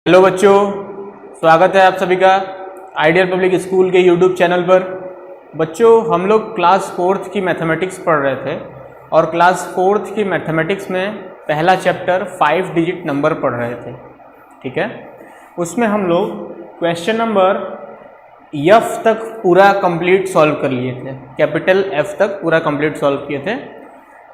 Hello बच्चों, स्वागत है आप सभी का आइडियल पब्लिक स्कूल के यूट्यूब चैनल पर। बच्चों, हम लोग क्लास 4th की मैथमेटिक्स पढ़ रहे थे और क्लास 4th की मैथमेटिक्स में पहला चैप्टर 5 डिजिट नंबर पढ़ रहे थे। ठीक है, उसमें हम लोग क्वेश्चन नंबर एफ तक पूरा कंप्लीट सॉल्व कर लिए थे, कैपिटल एफ तक पूरा कंप्लीट सॉल्व किए थे।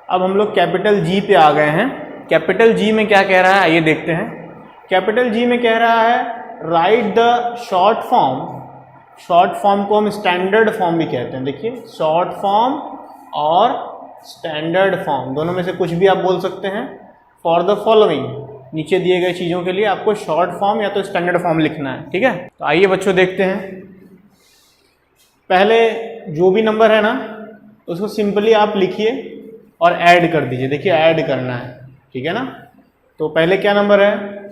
अब हम लोग कैपिटल जी पे आ गए हैं। कैपिटल जी में क्या कह रहा है आइए देखते हैं। कैपिटल जी में कह रहा है right the short form. Short form को हम स्टैंडर्ड फॉर्म भी कहते हैं। देखिए, शॉर्ट फॉर्म और स्टैंडर्ड फॉर्म दोनों में से कुछ भी आप बोल सकते हैं। फॉर द फॉलोइंग, नीचे दिए गए चीज़ों के लिए आपको शॉर्ट फॉर्म या तो स्टैंडर्ड फॉर्म लिखना है। ठीक है, तो आइए बच्चों देखते हैं। पहले जो भी नंबर है ना उसको सिंपली आप लिखिए और ऐड कर दीजिए। देखिए, ऐड करना है, ठीक है ना। तो पहले क्या नंबर है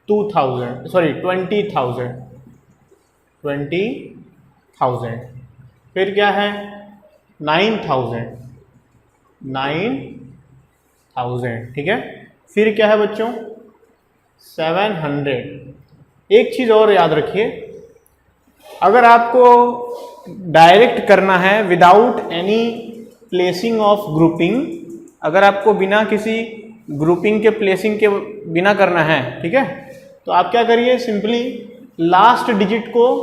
20,000। फिर क्या है 9,000। ठीक है, फिर क्या है बच्चों 700। एक चीज़ और याद रखिए, अगर आपको डायरेक्ट करना है without any placing of grouping, अगर आपको बिना किसी ग्रुपिंग के प्लेसिंग के बिना करना है, ठीक है, तो आप क्या करिए, सिंपली लास्ट डिजिट को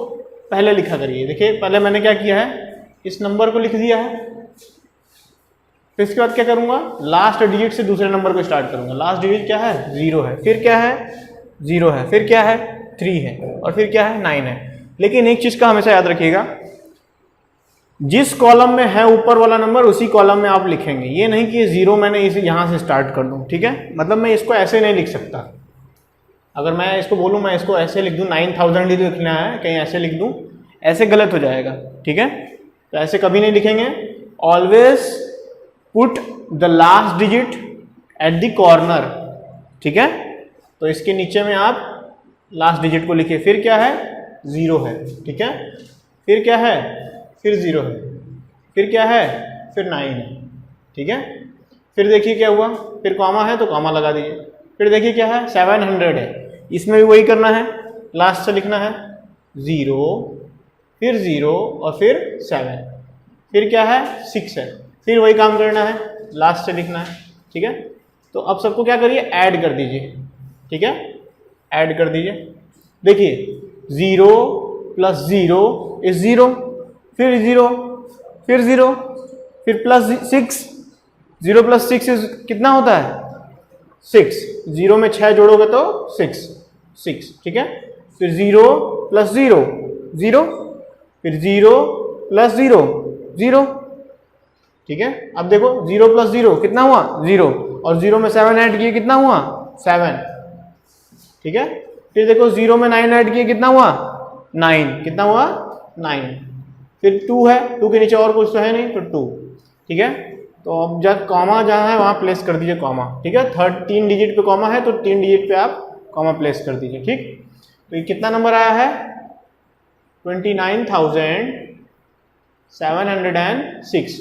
पहले लिखा करिए। देखिए, पहले मैंने क्या किया है, इस नंबर को लिख दिया है। फिर इसके बाद क्या करूंगा, लास्ट डिजिट से दूसरे नंबर को स्टार्ट करूंगा। लास्ट डिजिट क्या है 0 है, फिर क्या है 0 है, फिर क्या है 3 है और फिर क्या है 9 है। लेकिन एक चीज का हमेशा याद रखिएगा, जिस कॉलम में है ऊपर वाला नंबर उसी कॉलम में आप लिखेंगे। ये नहीं कि 0 मैंने इसे यहां से स्टार्ट कर दूं। ठीक है, मतलब मैं इसको ऐसे नहीं लिख सकता। अगर मैं इसको बोलूं, मैं इसको ऐसे लिख दूं 9,000 लिखना है, कहीं ऐसे लिख दूं, ऐसे गलत हो जाएगा। ठीक है, तो ऐसे कभी नहीं लिखेंगे। Always put the last digit at the corner. ठीक है, तो इसके नीचे में आप लास्ट डिजिट को लिखिए। फिर क्या है 0 है, ठीक है, फिर क्या है, फिर 0 है, फिर क्या है, फिर 9 है। ठीक है, फिर देखिए क्या हुआ, फिर कॉमा है तो कॉमा लगा दीजिए। फिर देखिए क्या है 700 है, इसमें भी वही करना है, लास्ट से लिखना है 0, फिर 0 और फिर 7, फिर क्या है 6 है, फिर वही काम करना है, लास्ट से लिखना है। ठीक है, तो अब सबको क्या करिए, ऐड कर दीजिए। ठीक है, ऐड कर दीजिए। देखिए 0 + 0 = 0, फिर 0, फिर 0, फिर +6, 0 + 6 कितना होता है 6। 0 में 6 जोड़ोगे तो 6। ठीक है, फिर 0 + 0 0, फिर 0 + 0 0। ठीक है, अब देखो 0 + 0 कितना हुआ 0, और 0 में 7 ऐड किए कितना हुआ 7। ठीक है, फिर देखो 0 में 9 ऐड किए कितना हुआ 9, कितना हुआ 9। फिर 2 है, 2 के नीचे और कुछ तो है नहीं तो 2। ठीक है, तो अब जब कॉमा जहाँ है वहाँ प्लेस कर दीजिए कॉमा। ठीक है, 3 डिजिट पे कॉमा है तो 3 डिजिट पे आप कॉमा प्लेस कर दीजिए। ठीक, तो ये कितना नंबर आया है 29,706।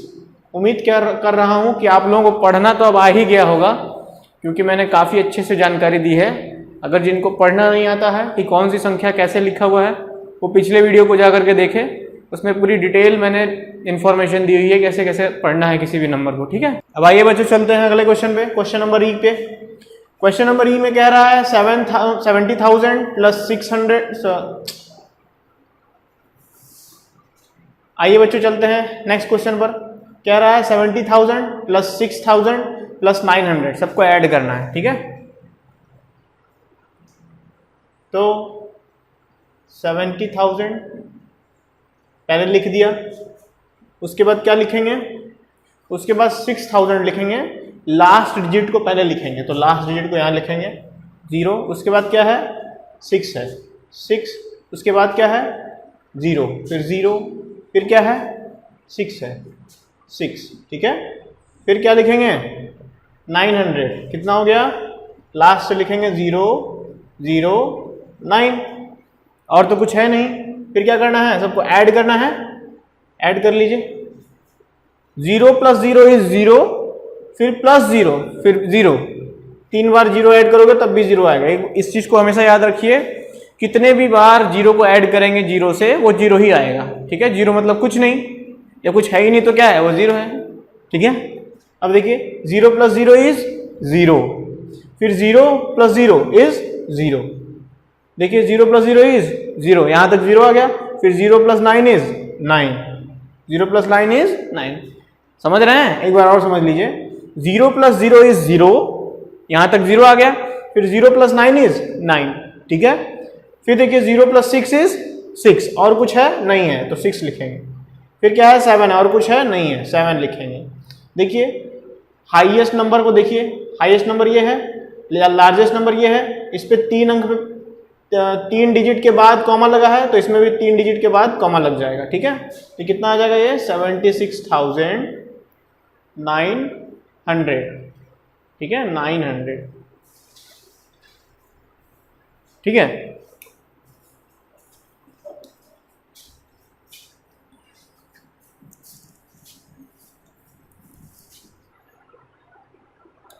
उम्मीद कर रहा हूँ कि आप लोगों को पढ़ना तो अब आ ही गया होगा, क्योंकि मैंने काफ़ी अच्छे से जानकारी दी है। अगर जिनको पढ़ना नहीं आता है कि कौन सी संख्या कैसे लिखा हुआ है, वो पिछले वीडियो को जा करके देखें, उसमें पूरी डिटेल मैंने इन्फॉर्मेशन दी हुई है कैसे कैसे पढ़ना है किसी भी नंबर को। ठीक है, अब आइए बच्चों चलते हैं अगले क्वेश्चन पे, क्वेश्चन नंबर ई पे। क्वेश्चन नंबर ई में कह रहा है 70,000 + 600। आइए बच्चों चलते हैं नेक्स्ट क्वेश्चन पर। कह रहा है 70,000 + 6,000 + 900, सबको ऐड करना है। ठीक है, तो 70,000 पहले लिख दिया, उसके बाद क्या लिखेंगे, उसके बाद 6,000 लिखेंगे। लास्ट डिजिट को पहले लिखेंगे, तो लास्ट डिजिट को यहाँ लिखेंगे 0, उसके बाद क्या है 6 है 6, उसके बाद क्या है 0, फिर 0, फिर क्या है 6 है 6। ठीक है, फिर क्या लिखेंगे 900, कितना हो गया, लास्ट से लिखेंगे 0 0 9, और तो कुछ है नहीं। फिर क्या करना है, सबको ऐड करना है, ऐड कर लीजिए। 0 + 0 = 0, फिर +0, फिर 0, 3 बार 0 ऐड करोगे तब भी 0 आएगा। इस चीज को हमेशा याद रखिए कितने भी बार जीरो को ऐड करेंगे जीरो से वो जीरो ही आएगा, ठीक है। जीरो मतलब कुछ नहीं, या कुछ है ही नहीं तो क्या है, वो जीरो है, ठीक है। अब देखिए 0 + 0 इज 0, फिर 0 + 0 इज 0, देखिए 0 + 0 इज 0, यहां तक 0 आ गया, फिर 0 + 9 इज 9, 0 + 9 इज 9। समझ रहे हैं, एक बार और समझ लीजिए, 0 + 0 इज 0, यहां तक 0 आ गया, फिर 0 + 9 इज 9, ठीक है। फिर देखिए 0 + 6 इज 6, और कुछ है नहीं है तो 6 लिखेंगे, फिर क्या है 7 है, और कुछ है नहीं है 7 लिखेंगे। देखिए हाईएस्ट नंबर को देखिए, हाईएस्ट नंबर ये है, लार्जेस्ट नंबर ये है, इस पे 3 अंक पे 3 डिजिट के बाद कॉमा लगा है, तो इसमें भी 3 डिजिट के बाद कॉमा लग जाएगा, ठीक है। तो कितना आ जाएगा ये 76,900, ठीक है, 900, ठीक है।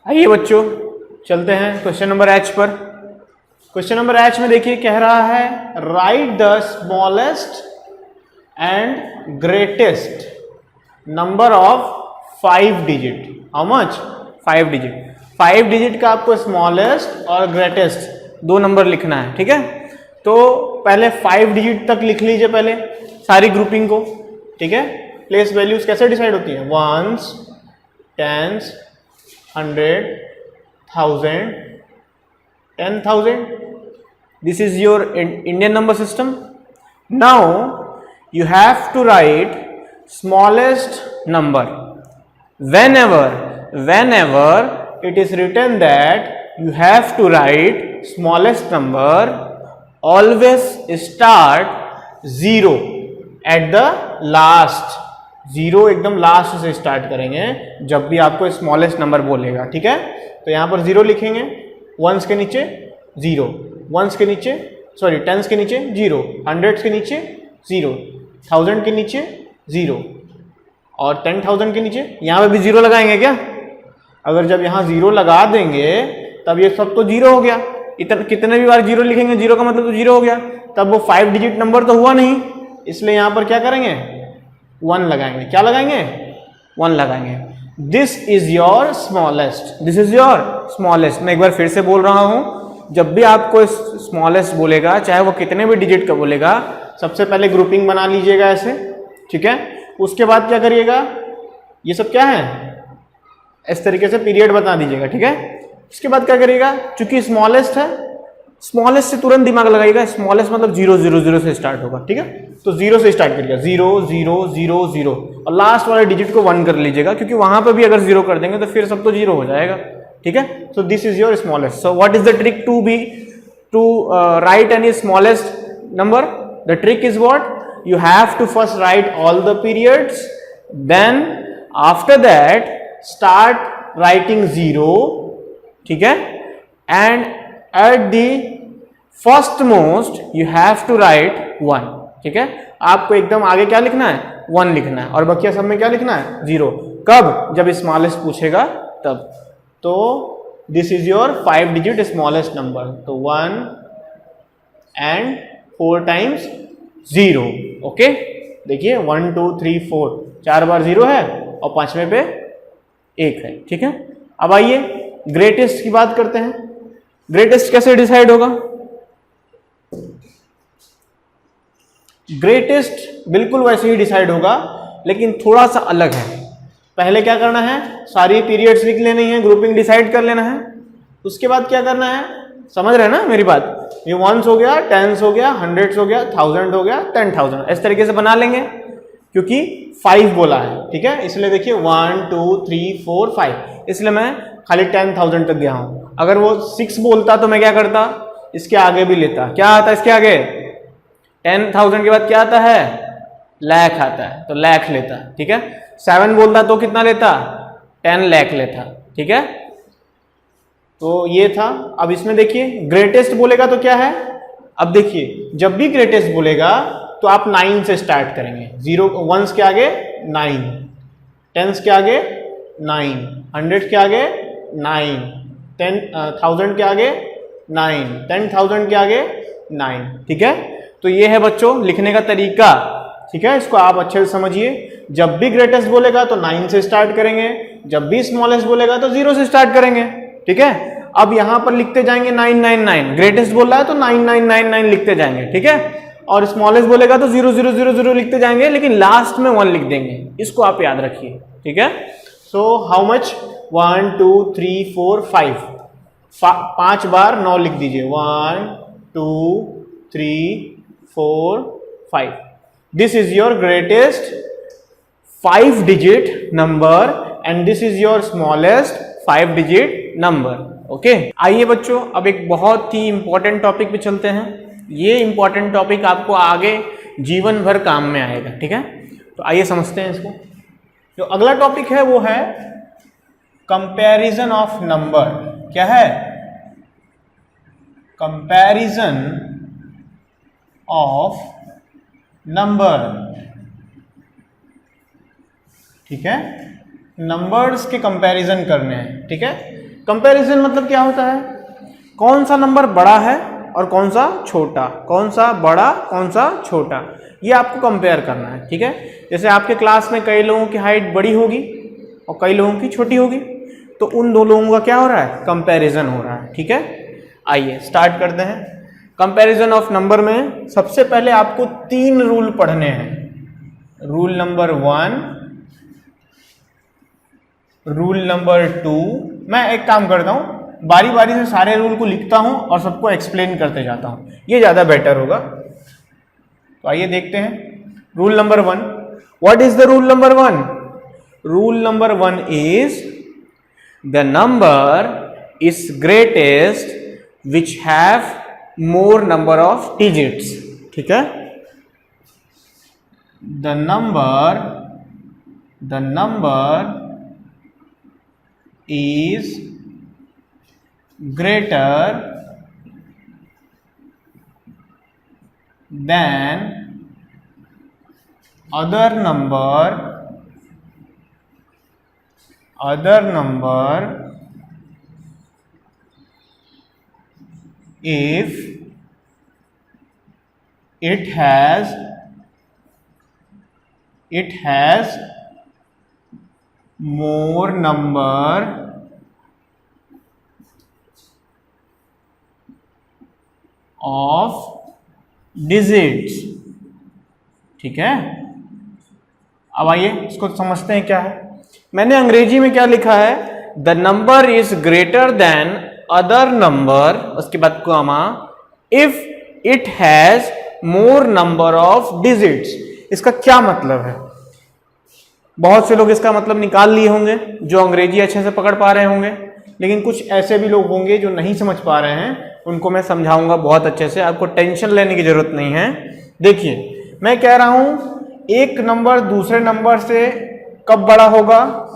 आइए बच्चों चलते हैं क्वेश्चन नंबर H पर। क्वेश्चन नंबर H में देखिए कह रहा है right the smallest and greatest number of 5 digit. How much? 5 digit. 5 digit का आपको स्मॉलेस्ट और ग्रेटेस्ट 2 नंबर लिखना है, ठीक है। तो पहले 5 डिजिट तक लिख लीजिए पहले सारी ग्रुपिंग को, ठीक है। प्लेस वैल्यूज कैसे डिसाइड होती है, once, tense, 100, 1000, 10,000. This is your Indian number system. Now you have to write smallest number. Whenever it is written that you have to write smallest number, always start 0 at the last. 0 एकदम last से start करेंगे जब भी आपको smallest number बोलेगा, ठीक है। तो यहां पर 0 लिखेंगे, वंस के नीचे 0, वंस के नीचे सॉरी टेंस के नीचे 0, हंड्रेड्स के नीचे 0, 1000 के नीचे 0 और 10,000 के नीचे यहाँ पे भी 0 लगाएंगे क्या? अगर जब यहाँ 0 लगा देंगे तब ये सब तो 0 हो गया। इतना कितने भी बार 0 लिखेंगे 0 का मतलब तो 0 हो गया, तब वो 5 डिजिट नंबर तो हुआ नहीं, इसलिए यहाँ पर क्या करेंगे 1 लगाएंगे। क्या लगाएंगे? 1 लगाएंगे। This is your smallest, this is your smallest. मैं एक बार फिर से बोल रहा हूं, जब भी आपको स्मॉलेस्ट बोलेगा, चाहे वो कितने भी डिजिट का बोलेगा, सबसे पहले ग्रुपिंग बना लीजिएगा ऐसे, ठीक है। उसके बाद क्या करिएगा, ये सब क्या है इस तरीके से पीरियड बता दीजिएगा, ठीक है। उसके बाद क्या करिएगा, चूंकि स्मॉलेस्ट है, स्मॉलेस्ट से तुरंत दिमाग लगाइएगा, स्मॉलेस्ट मतलब 0 0 0 से स्टार्ट होगा, ठीक है। तो 0 से स्टार्ट करिएगा, 0 0 0 0 और लास्ट वाले डिजिट को 1 कर लीजिएगा, क्योंकि वहां पर भी अगर 0 कर देंगे तो फिर सब तो 0 हो जाएगा, ठीक है। So this is your smallest. So what is the trick to write any smallest number? The trick is what? you have to first write all the periods, then after that start writing 0, ठीक है, and at the first most you have to write 1, ठीक है। आपको एकदम आगे क्या लिखना है, 1 लिखना है, और बाकी सब में क्या लिखना है 0। कब? जब स्मॉलेस्ट पूछेगा तब। तो this is your 5 digit smallest number. तो 1 and 4 times 0, ओके। देखिए 1 2 3 4 4 बार 0 है और 5वें पे 1 है, ठीक है। अब आइए ग्रेटेस्ट की बात करते हैं। ग्रेटेस्ट कैसे डिसाइड होगा? ग्रेटेस्ट बिल्कुल वैसे ही डिसाइड होगा, लेकिन थोड़ा सा अलग है। पहले क्या करना है, सारी पीरियड्स लिख लेनी है, ग्रुपिंग डिसाइड कर लेना है। उसके बाद क्या करना है, समझ रहे हैं ना मेरी बात? ये 1s हो गया, 10s हो गया, 100s हो गया, 1000 हो गया, 10,000, इस तरीके से बना लेंगे, क्योंकि 5 बोला है, ठीक है। इसलिए देखिए 1 2 3 4 5, इसलिए मैं खाली 10,000 तक गया हूं। अगर वो 6 बोलता तो मैं क्या करता, इसके आगे भी लेता। क्या आता है इसके आगे? 10,000 के बाद क्या आता है? लाख आता है, तो लाख लेता, ठीक है। 7 बोलता तो कितना लेता? 10 लाख लेता, ठीक है। तो ये था। अब इसमें देखिए ग्रेटेस्ट बोलेगा तो क्या है, अब देखिए जब भी ग्रेटेस्ट बोलेगा तो आप 9 से स्टार्ट करेंगे। 0 1s के आगे 9, 10s के आगे 9, 100 के आगे 9, 10,000 के आगे 9, 10,000 के आगे 9। ठीक है, तो ये है बच्चों लिखने का तरीका। ठीक है, इसको आप अच्छे से समझिए। जब भी ग्रेटेस्ट बोलेगा तो 9 से स्टार्ट करेंगे, जब भी स्मॉलेस्ट बोलेगा तो 0 से स्टार्ट करेंगे। ठीक है, अब यहां पर लिखते जाएंगे 999, ग्रेटेस्ट बोल रहा है तो 9999 लिखते जाएंगे। ठीक है, और स्मॉलेस्ट बोलेगा तो 0000 लिखते जाएंगे, लेकिन लास्ट में 1 लिख देंगे। इसको आप याद रखिए। ठीक है, सो हाउ मच, 1 2 3 4 5, 5 बार 9 लिख दीजिए। 1 2 3 4 5। This is your greatest 5 digit number and this is your smallest 5 digit number. Okay, आइए बच्चों अब एक बहुत ही इंपॉर्टेंट टॉपिक पे चलते हैं। ये इंपॉर्टेंट टॉपिक आपको आगे जीवन भर काम में आएगा। ठीक है, तो आइए समझते हैं इसको। जो अगला टॉपिक है वो है कंपैरिजन ऑफ नंबर। क्या है? Comparison of number. ठीक है, नंबर्स के कंपैरिजन करने हैं। ठीक है, कंपैरिजन मतलब क्या होता है? कौन सा नंबर बड़ा है और कौन सा छोटा, कौन सा बड़ा कौन सा छोटा, ये आपको कंपेयर करना है। ठीक है, जैसे आपके क्लास में कई लोगों की हाइट बड़ी होगी और कई लोगों की छोटी होगी, तो उन दो लोगों का क्या हो रहा है? कंपैरिजन हो रहा है। ठीक है, आइए स्टार्ट करते हैं। कंपैरिजन ऑफ नंबर में सबसे पहले आपको 3 रूल पढ़ने हैं। Rule number 1, rule number 2। मैं एक काम करता हूं, बारी बारी से सारे रूल को लिखता हूं और सबको एक्सप्लेन करते जाता हूं, ये ज्यादा बेटर होगा। तो आइए देखते हैं। Rule number 1, what is the rule number 1? Rule number 1 is the number is greatest which have more number of digits. ठीक है, the number is greater than other number if it has more number of digits। ठीक है, अब आइए इसको समझते हैं क्या है। मैंने अंग्रेजी में क्या लिखा है? The number is greater than other number, उसके बाद comma, if it has more number of digits. इसका क्या मतलब है? बहुत से लोग इसका मतलब निकाल लिए होंगे जो अंग्रेजी अच्छे से पकड़ पा रहे होंगे, लेकिन कुछ ऐसे भी लोग होंगे जो नहीं समझ पा रहे हैं, उनको मैं समझाऊंगा बहुत अच्छे से। आपको टेंशन लेने की जरूरत नहीं है। देखिए, मैं कह रहा हूं एक नंबर दूसरे नंबर से कब बड़ा होगा?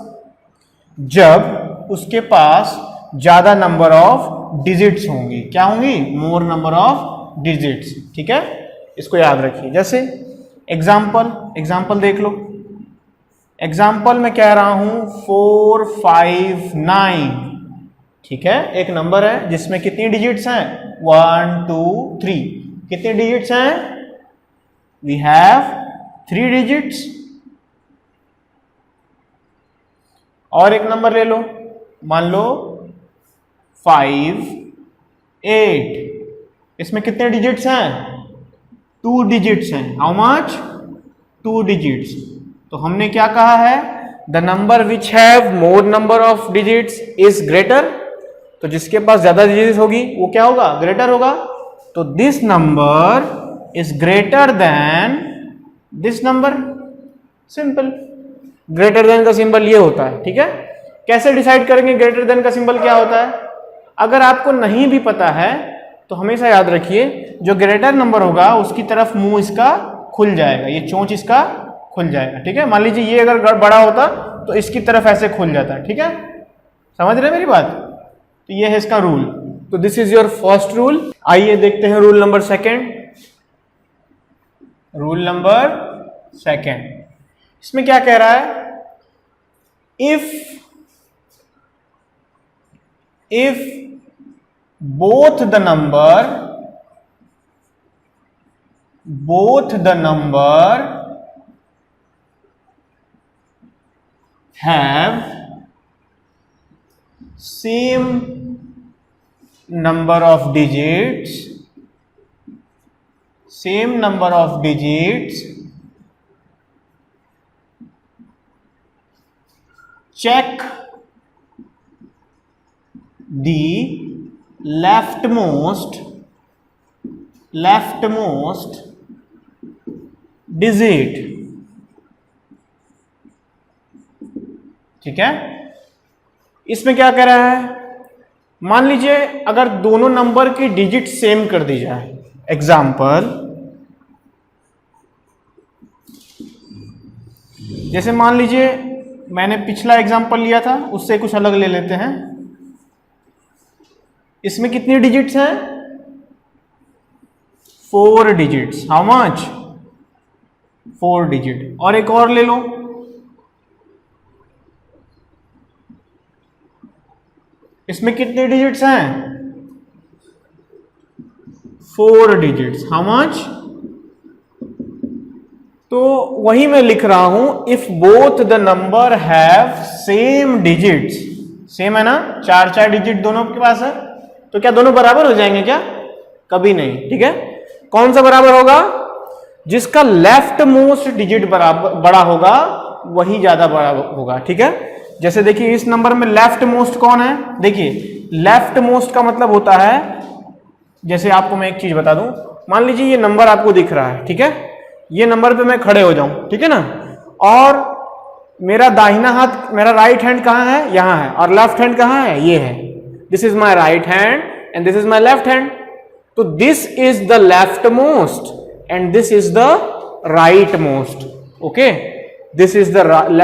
जब उसके पास ज्यादा नंबर ऑफ डिजिट्स होंगी। क्या होंगी? मोर नंबर ऑफ डिजिट्स। ठीक है, इसको याद रखिए। जैसे एग्जाम्पल देख लो। एग्जाम्पल में कह रहा हूं 459। ठीक है, एक नंबर है जिसमें कितनी डिजिट्स हैं? 1 2 3। कितने डिजिट्स हैं? We have 3 digits. और एक नंबर ले लो, मान लो 5 8। इसमें कितने डिजिट्स हैं? 2 डिजिट्स हैं। How much? 2 डिजिट्स। तो हमने क्या कहा है? The number which have more number of digits is greater. तो जिसके पास ज्यादा डिजिट्स होगी वो क्या होगा? ग्रेटर होगा। तो this number is greater than this number. Simple. Greater than का सिंबल ये होता है। ठीक है, कैसे डिसाइड करेंगे ग्रेटर देन का सिंबल क्या होता है? अगर आपको नहीं भी पता है तो हमेशा याद रखिए, जो ग्रेटर नंबर होगा उसकी तरफ मुंह इसका खुल जाएगा, ये चोंच इसका खुल जाएगा। ठीक है, मान लीजिए ये अगर बड़ा होता तो इसकी तरफ ऐसे खुल जाता है। ठीक है, समझ रहे मेरी बात? तो ये है इसका रूल। तो this is your first rule. आइए देखते हैं रूल नंबर 2। रूल नंबर 2, इसमें क्या कह रहा है? if both the number both the number have same number of digits, check the leftmost digit। ठीक है, इसमें क्या कह रहा है, मान लीजिए अगर दोनों नंबर की डिजिट सेम कर दी जाए, एग्जाम्पल जैसे मान लीजिए मैंने पिछला एग्जाम्पल लिया था, उससे कुछ अलग ले लेते हैं। इसमें कितनी डिजिट्स हैं? 4 डिजिट्स। How much? 4 डिजिट। और एक और ले लो, इसमें कितने डिजिट्स हैं? 4 डिजिट्स। How much? तो वही मैं लिख रहा हूं, if both the number have same digits, same है ना, 4 डिजिट दोनों के पास है, तो क्या दोनों बराबर हो जाएंगे क्या? कभी नहीं। ठीक है, कौन सा बराबर होगा? जिसका लेफ्ट मोस्ट डिजिट बराबर बड़ा होगा वही ज्यादा बड़ा होगा। ठीक है, जैसे देखिए इस नंबर में लेफ्ट मोस्ट कौन है? देखिए लेफ्ट मोस्ट का मतलब होता है, जैसे आपको मैं एक चीज बता दूं, मान लीजिए ये नंबर आपको दिख रहा है, ठीक है, ये नंबर पे मैं खड़े हो जाऊं, ठीक है ना, और मेरा दाहिना हाथ, मेरा राइट हैंड कहाँ है? यहाँ है, और लेफ्ट हैंड कहाँ है? ये है। This is my right hand and this is my left hand. तो this is the left most and this is the right most. Okay, this is the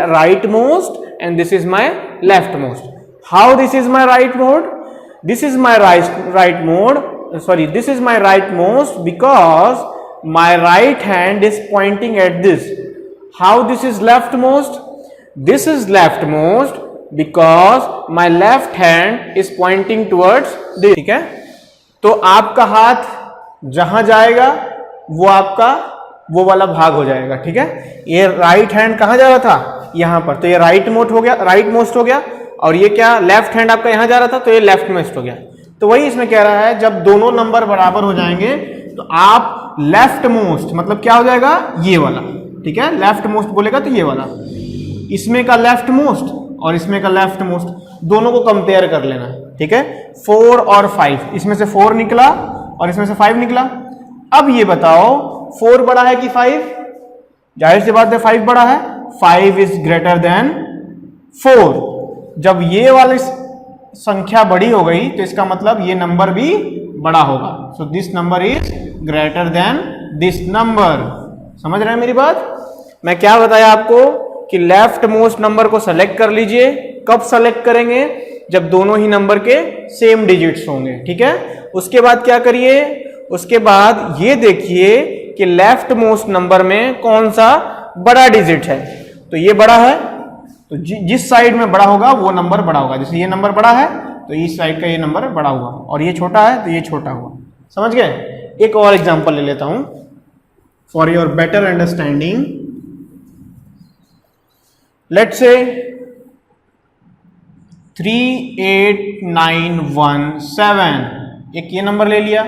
right most and this is my left most. How this is my right mode? This is my right mode. Sorry, this is my right most because my right hand is pointing at this. How this is left most? This is left most because my left hand is pointing towards this. ठीक है, तो आपका हाथ जहां जाएगा वो आपका वो वाला भाग हो जाएगा। ठीक है, ये राइट हैंड कहां जा रहा था? यहां पर, तो ये राइट मोस्ट हो गया, राइट मोस्ट हो गया, और ये क्या, लेफ्ट हैंड आपका यहां जा रहा था, तो ये लेफ्ट मोस्ट हो गया। तो वही इसमें कह रहा है, जब दोनों नंबर बराबर हो जाएंगे तो आप लेफ्ट मोस्ट मतलब क्या हो जाएगा? ये वाला। ठीक है, लेफ्ट मोस्ट बोलेगा तो ये वाला, इसमें का लेफ्ट मोस्ट और इसमें का लेफ्ट मोस्ट, दोनों को कंपेयर कर लेना। ठीक है, 4 और 5, इसमें से 4 निकला और इसमें से 5 निकला। अब ये बताओ 4 बड़ा है कि 5? जाहिर सी बात है 5 बड़ा है, 5 इज ग्रेटर देन 4। जब ये वाली संख्या बड़ी हो गई तो इसका मतलब ये नंबर भी बड़ा होगा। So this number is greater than this number. समझ रहे हैं मेरी बात? मैं क्या बताया आपको कि लेफ्ट मोस्ट नंबर को सेलेक्ट कर लीजिए। कब सेलेक्ट करेंगे? जब दोनों ही नंबर के सेम डिजिट्स होंगे। ठीक है, उसके बाद क्या करिए? उसके बाद ये देखिए कि लेफ्ट मोस्ट नंबर में कौन सा बड़ा डिजिट है। तो ये बड़ा है, तो जिस साइड में बड़ा होगा वो नंबर बड़ा होगा। जैसे ये नंबर बड़ा है तो इस साइड का ये नंबर बड़ा हुआ, और ये छोटा है तो ये छोटा हुआ। समझ गए? एक और एग्जांपल ले लेता हूं for your better understanding. Let's say 38917, एक ये नंबर ले लिया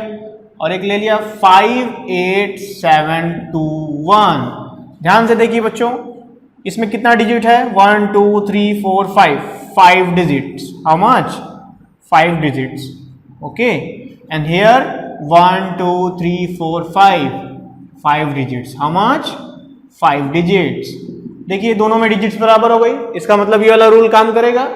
और एक ले लिया 58721। ध्यान से देखिए बच्चों, इसमें कितना डिजिट है? 1 2 3 4 5 digits. How much? 5 digits. Okay, and here 1 2 3 4 5 digits. How much? 5 digits. देखिए दोनों में डिजिट्स बराबर हो गई, इसका मतलब ये वाला रूल काम करेगा।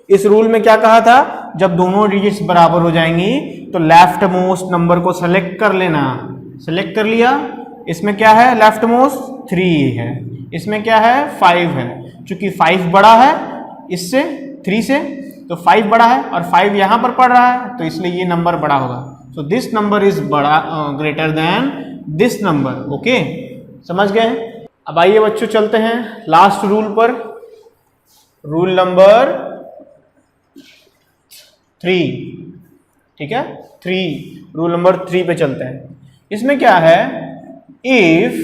इस रूल में क्या कहा था? जब दोनों डिजिट्स बराबर हो जाएंगी तो लेफ्ट मोस्ट नंबर को सेलेक्ट कर लेना। सेलेक्ट कर लिया, इसमें क्या है? लेफ्ट मोस्ट 3 है, इसमें क्या है? 5 है। चूंकि 5 बड़ा है इससे 3 से, तो 5 बड़ा है और 5 यहां पर पड़ रहा है, तो इसलिए ये नंबर बड़ा होगा। सो दिस नंबर इज बड़ा greater than this number. Okay, समझ गए? अब आइए बच्चों चलते हैं लास्ट रूल पर, रूल नंबर 3। ठीक है, 3, रूल नंबर 3 पे चलते हैं। इसमें क्या है? if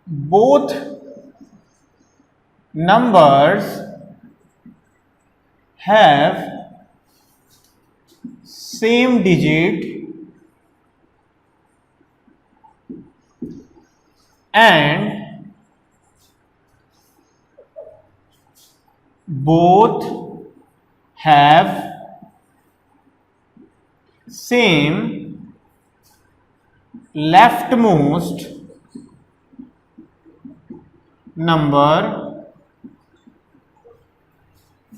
both numbers have same digit and both have same leftmost number,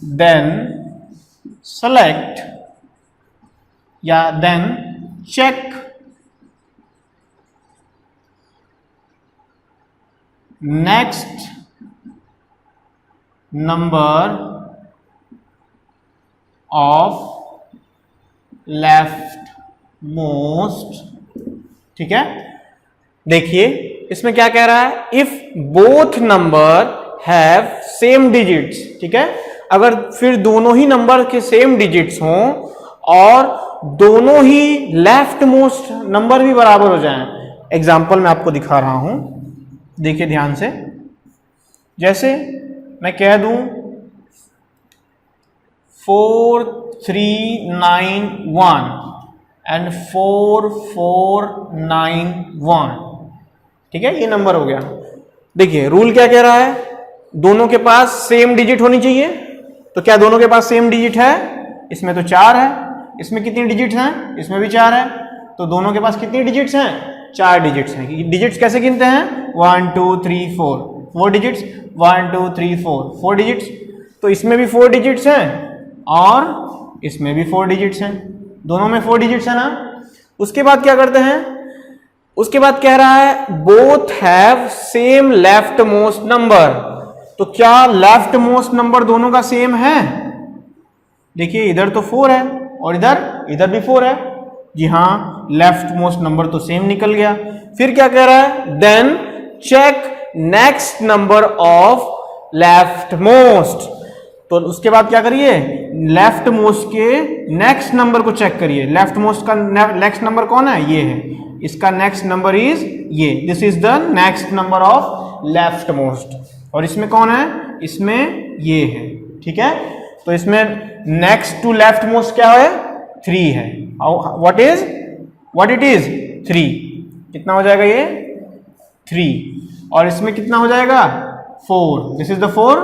then select then check next number of leftmost। ठीक है, देखिए इसमें क्या कह रहा है, if both number have same digits. ठीक है, अगर फिर दोनों ही नंबर के सेम डिजिट्स हों और दोनों ही लेफ्ट मोस्ट नंबर भी बराबर हो जाएं। एग्जाम्पल मैं आपको दिखा रहा हूं, देखिए ध्यान से। जैसे मैं कह दूं 4391 एंड 4491। ठीक है, ये नंबर हो गया। देखिए रूल क्या कह रहा है, दोनों के पास सेम डिजिट होनी चाहिए। तो क्या दोनों के पास सेम डिजिट है? इसमें तो 4 है। इसमें कितनी डिजिट्स हैं? इसमें भी 4 है। तो दोनों के पास कितनी डिजिट्स हैं? 4 डिजिट्स हैं। डिजिट्स कैसे गिनते हैं? 1 2 3 4, 4 डिजिट्स, 1 2 3 4, 4 डिजिट्स। तो इसमें भी 4 डिजिट्स हैं और इसमें भी 4 डिजिट्स हैं, दोनों में 4 डिजिट्स है ना। उसके बाद क्या करते हैं, उसके बाद कह रहा है both have same left most number. तो क्या लेफ्ट मोस्ट नंबर दोनों का सेम है? देखिए इधर तो 4 है और इधर भी 4 है। जी हाँ, लेफ्ट मोस्ट नंबर तो सेम निकल गया। फिर क्या कह रहा है, then check next number of left most. तो उसके बाद क्या करिए, लेफ्ट मोस्ट के नेक्स्ट नंबर को चेक करिए। लेफ्ट मोस्ट का नेक्स्ट नंबर कौन है? ये है। इसका नेक्स्ट नंबर इज ये, this is the next number of left most. और इसमें कौन है? इसमें ये है। ठीक है, तो इसमें नेक्स्ट टू लेफ्ट मोस्ट क्या है? 3 है। What it is 3। कितना हो जाएगा ये? 3। और इसमें कितना हो जाएगा? 4। This is the 4,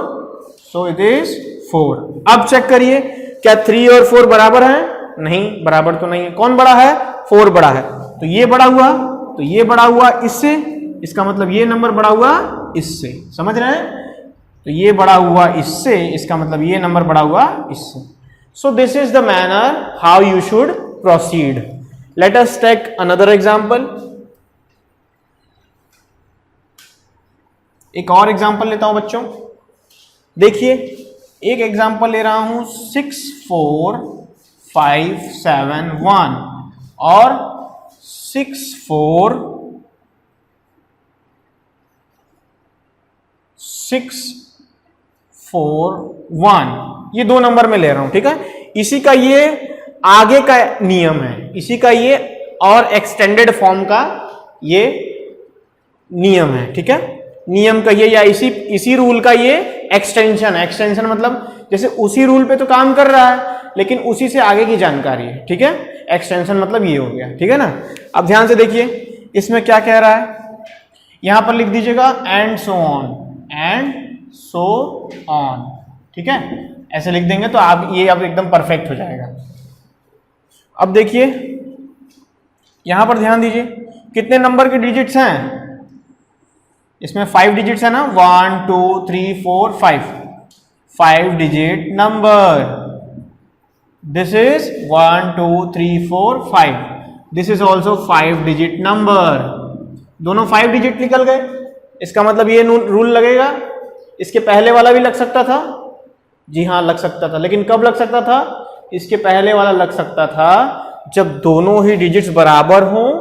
so it is 4। अब चेक करिए क्या 3 और 4 बराबर है? नहीं, बराबर तो नहीं है। कौन बड़ा है? 4 बड़ा है। तो ये बड़ा हुआ, तो ये बड़ा हुआ इससे, इसका मतलब ये नंबर बड़ा हुआ इससे। समझ रहे हैं? तो ये बड़ा हुआ इससे, इसका मतलब ये नंबर बड़ा हुआ इससे। So this is the manner how you should proceed. Let us take another example. एक और एग्जांपल लेता हूं बच्चों। देखिए एक एग्जांपल ले रहा हूं 64571 और 64641, ये 2 नंबर में ले रहा हूं। ठीक है, इसी का ये आगे का नियम है, इसी का ये और एक्सटेंडेड फॉर्म का ये नियम है। ठीक है, नियम कहिए या इसी रूल का ये एक्सटेंशन है। एक्सटेंशन मतलब जैसे उसी रूल पे तो काम कर रहा है लेकिन उसी से आगे की जानकारी है। ठीक है, एक्सटेंशन मतलब ये हो गया। ठीक है ना। अब ध्यान से देखिए इसमें क्या कह रहा है, यहां पर लिख दीजिएगा and so on, and so on. ठीक है, ऐसे लिख देंगे तो आप ये अब एकदम परफेक्ट हो जाएगा। अब देखिए यहां पर ध्यान दीजिए कितने नंबर के डिजिट्स हैं? इसमें 5 डिजिट्स है ना, 1 2 3 4 5 digit number. This is 1 2 3 4 5। This is also 5 digit number. दोनों 5 डिजिट निकल गए। इसका मतलब ये रूल लगेगा, इसके पहले वाला भी लग सकता था। जी हाँ, लग सकता था, लेकिन कब लग सकता था? इसके पहले वाला लग सकता था जब दोनों ही डिजिट्स बराबर हों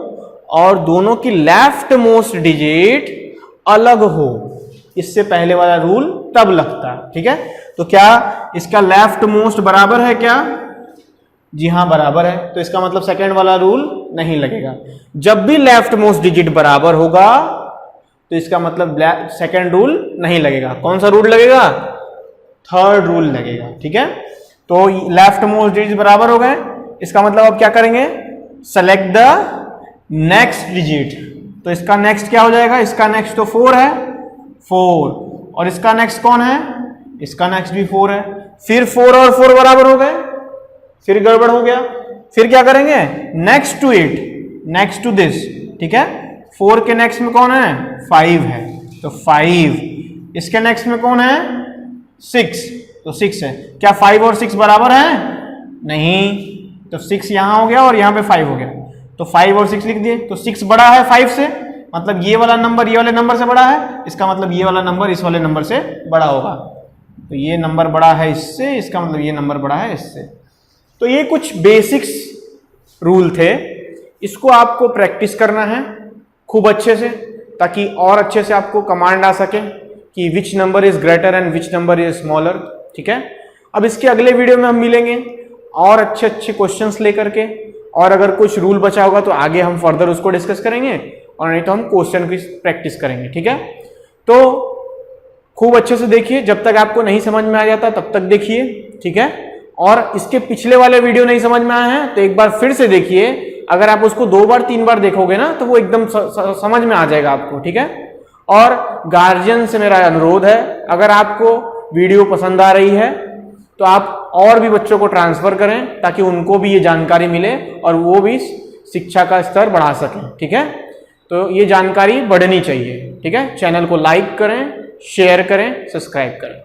और दोनों की लेफ्ट मोस्ट डिजिट अलग हो। इससे पहले वाला रूल तब लगता। ठीक है, तो क्या इसका लेफ्ट मोस्ट बराबर है क्या? जी हाँ बराबर है, तो इसका मतलब सेकंड वाला रूल नहीं लगेगा। जब भी लेफ्ट मोस्ट डिजिट बराबर होगा तो इसका मतलब सेकंड रूल नहीं लगेगा। कौन सा रूल लगेगा? थर्ड रूल लगेगा। ठीक है, तो लेफ्ट मोस्ट डिजिट बराबर हो गए, इसका मतलब अब क्या करेंगे? Select the next digit. तो इसका नेक्स्ट क्या हो जाएगा? इसका नेक्स्ट तो 4 है, 4, और इसका नेक्स्ट कौन है? इसका नेक्स्ट भी 4 है। फिर 4 और 4 बराबर हो गए, फिर गड़बड़ हो गया। फिर क्या करेंगे? Next to it, next to this. ठीक है, 4 के नेक्स्ट में कौन है? 5 है, तो 5। इसके नेक्स्ट में कौन है? 6, तो 6 है। क्या 5 और 6 बराबर है? नहीं, तो 6 यहां हो गया और यहां पे 5 हो गया, तो 5 और 6 लिख दिए। तो 6 बड़ा है 5 से, मतलब ये वाला नंबर ये वाले नंबर से बड़ा है, इसका मतलब ये वाला नंबर इस वाले नंबर से बड़ा होगा। तो ये नंबर बड़ा है इससे, इसका मतलब ये नंबर बड़ा है इससे। तो ये कुछ बेसिक्स रूल थे, इसको आपको प्रैक्टिस करना है खूब अच्छे से, ताकि और अच्छे से आपको कमांड आ सके कि which number is greater and which number is smaller. ठीक है, अब इसके अगले वीडियो में हम मिलेंगे और अच्छे अच्छे क्वेश्चंस लेकर के, और अगर कुछ रूल बचा होगा तो आगे हम फर्दर उसको डिस्कस करेंगे, और नहीं तो हम क्वेश्चन की प्रैक्टिस करेंगे। ठीक है, तो खूब अच्छे से देखिए, जब तक आपको नहीं समझ में आ जाता तब तक देखिए। ठीक है, और इसके पिछले वाले वीडियो नहीं समझ में आए हैं तो एक बार फिर से देखिए। अगर आप उसको 2 बार 3 बार देखोगे ना तो वो एकदम समझ में आ जाएगा आपको। ठीक है, और गार्जियन से मेरा अनुरोध है, अगर आपको वीडियो पसंद आ रही है तो आप और भी बच्चों को ट्रांसफर करें, ताकि उनको भी ये जानकारी मिले और वो भी शिक्षा का स्तर बढ़ा सकें। ठीक है, तो ये जानकारी बढ़नी चाहिए। ठीक है, चैनल को लाइक करें, शेयर करें, सब्सक्राइब करें।